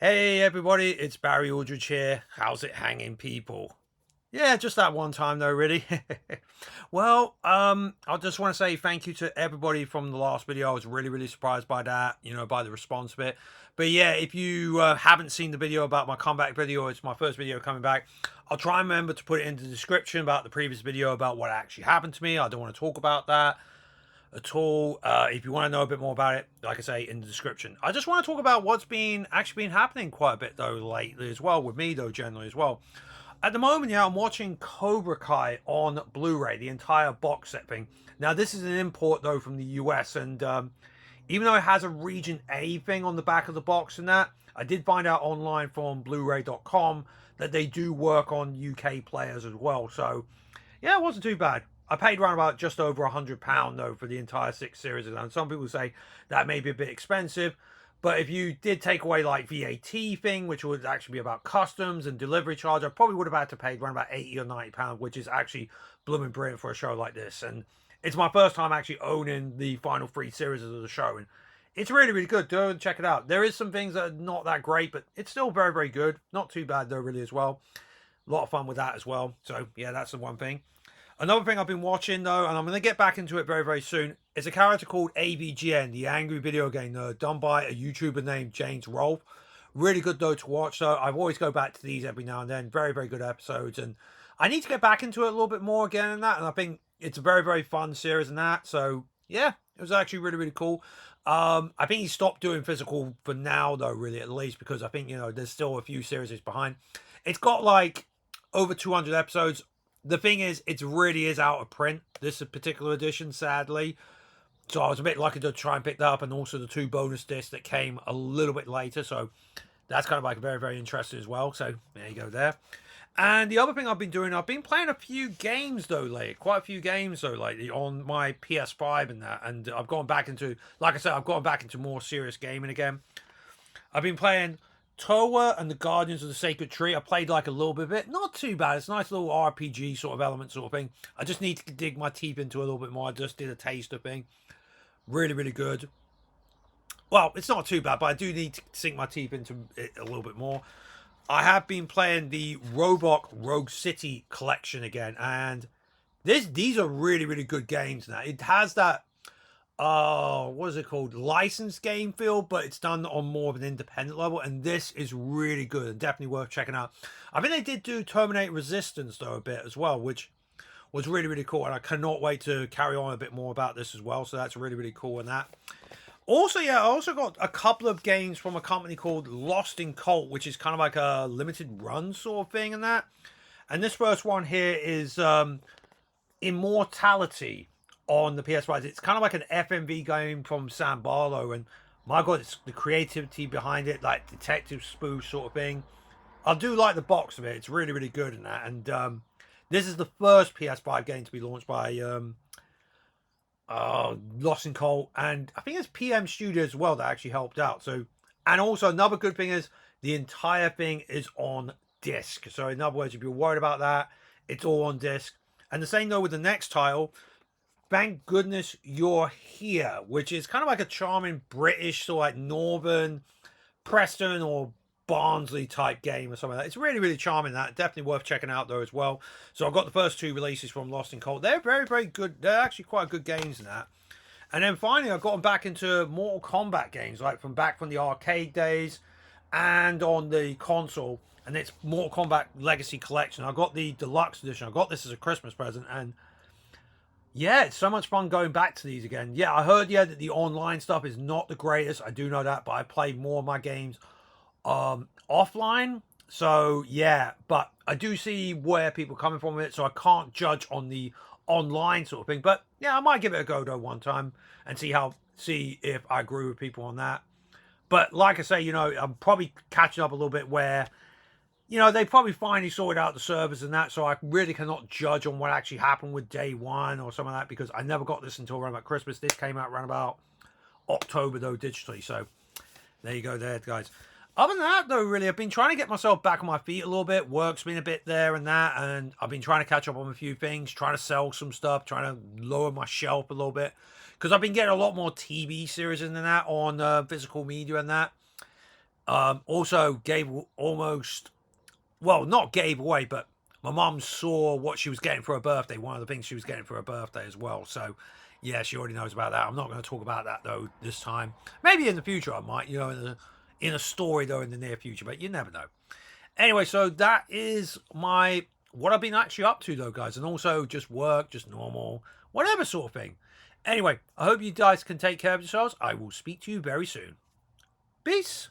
Hey everybody, it's Barry Aldridge here. How's it hanging, people? Yeah, just that one time though, really. Well, I just want to say thank you to everybody from the last video. I was really surprised by that, by the response of it. But yeah, if you haven't seen the video about my comeback video, it's my first video coming back. I'll try and remember to put it in the description about the previous video about what actually happened to me. I don't want to talk about that at all. If you want to know a bit more about it, like I say, in the description. I just want to talk about what's actually been happening quite a bit though lately as well, with me though generally as well. At the moment, yeah, I'm watching Cobra Kai on Blu-ray, the entire box set thing. Now, this is an import though from the US, and even though it has a region A thing on the back of the box and that, I did find out online from Blu-ray.com that they do work on UK players as well. So yeah, it wasn't too bad. I paid around about just over £100 though for the entire 6 series, and some people say that may be a bit expensive. But if you did take away like VAT thing, which would actually be about customs and delivery charge, I probably would have had to pay around about £80 or £90, which is actually blooming brilliant for a show like this. And it's my first time actually owning the final 3 series of the show, and it's really good. Go and check it out. There is some things that are not that great, but it's still very good. Not too bad though, really, as well. A lot of fun with that as well. So yeah, that's the one thing. Another thing I've been watching though, and I'm going to get back into it very soon, is a character called AVGN, the Angry Video Game Nerd, done by a YouTuber named James Rolfe. Really good though to watch. So I always go back to these every now and then. Very good episodes, and I need to get back into it a little bit more again and that. And I think it's a very fun series and that. So yeah, it was actually really cool. I think he stopped doing physical for now though, really, at least, because I think there's still a few series behind. It's got like over 200 episodes. The thing is, it really is out of print, this particular edition, sadly. So I was a bit lucky to try and pick that up, and also the 2 bonus discs that came a little bit later. So that's kind of like very interesting as well. So there you go there. And the other thing I've been doing, I've been playing a few games though lately, quite a few games though lately on my PS5 and that. And I've gone back into, like I said, I've gone back into more serious gaming again. I've been playing Towa and the Guardians of the Sacred Tree. I played like a little bit of it. Not too bad. It's a nice little RPG sort of element sort of thing. I just need to dig my teeth into a little bit more. I just did a taster thing. Really good. Well, it's not too bad, but I do need to sink my teeth into it a little bit more. I have been playing the Roblox Rogue City collection again, and these are really good games now. It has that what is it called, licensed game feel, but it's done on more of an independent level, and this is really good and definitely worth checking out. I think they did do Terminate Resistance though a bit as well, which was really cool, and I cannot wait to carry on a bit more about this as well. So that's really cool. And that also, yeah, I also got a couple of games from a company called Lost in Cult, which is kind of like a limited run sort of thing and that. And this first one here is Immortality on the PS5. It's kind of like an FMV game from Sam Barlow, and my god, it's the creativity behind it, like detective spoof sort of thing. I do like the box of it. It's really good in that. And this is the first PS5 game to be launched by Lost in Cult, and I think it's PM Studio as well that actually helped out. So, and also another good thing is the entire thing is on disc. So in other words, if you're worried about that, it's all on disc. And the same though with the next title, Thank Goodness You're Here, which is kind of like a charming British, sort of like Northern Preston or Barnsley type game or something like that. It's really charming. That definitely worth checking out though as well. So I've got the first 2 releases from Lost in Cult. They're very good. They're actually quite good games in that. And then finally, I've gotten back into Mortal Kombat games, like from the arcade days and on the console. And it's Mortal Kombat Legacy Collection. I got the deluxe edition. I got this as a Christmas present, and yeah, it's so much fun going back to these again. Yeah, I heard that the online stuff is not the greatest. I do know that, but I play more of my games offline. So yeah, but I do see where people are coming from with it, so I can't judge on the online sort of thing. But yeah, I might give it a go though one time and see if I agree with people on that. But like I say, I'm probably catching up a little bit where they probably finally sorted out the servers and that, so I really cannot judge on what actually happened with day one or some of that, because I never got this until around about Christmas. This came out around about October though, digitally. So there you go there, guys. Other than that though, really, I've been trying to get myself back on my feet a little bit. Work's been a bit there and that, and I've been trying to catch up on a few things, trying to sell some stuff, trying to lower my shelf a little bit, because I've been getting a lot more TV series and that on physical media and that. Also gave almost, well, not gave away, but my mum saw what she was getting for her birthday. One of the things she was getting for her birthday as well. So, yeah, she already knows about that. I'm not going to talk about that though this time. Maybe in the future I might, you know, in a story though in the near future, but you never know. Anyway, so that is my what I've been actually up to though, guys, and also just work, just normal, whatever sort of thing. Anyway, I hope you guys can take care of yourselves. I will speak to you very soon. Peace.